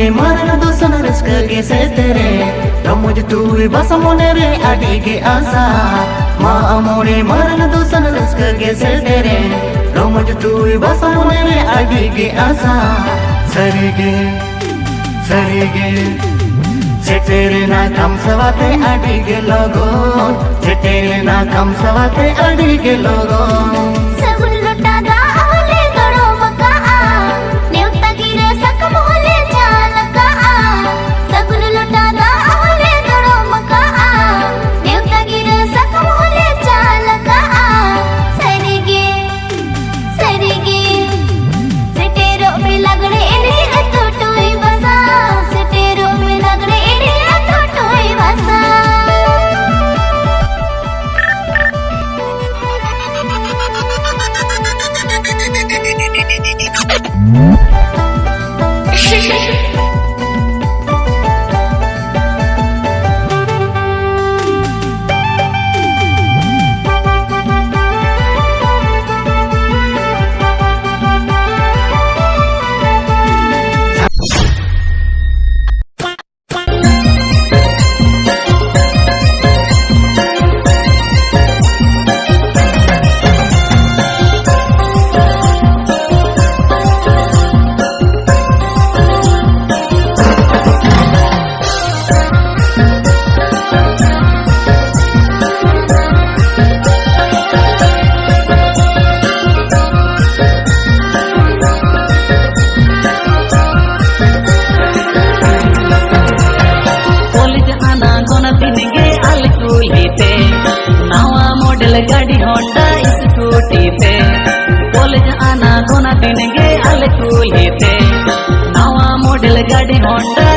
मोरे मरन दोसन रस्क के से तेरे रमुज तू बस मोने रे आदि के आशा माँ मोरे मरन दोसन रस्क के से तेरे रमुज तू बस मोने रे आदि के आशा सरिगे तेरे ना कम सवाते आदि के लोगो तेरे ना कम सवाते आदि के लोगो गाड़ी होंडा स्कूटी पे कॉलेज आना दोना दिन गे अल कूली पे नवा मॉडल गाड़ी होंडा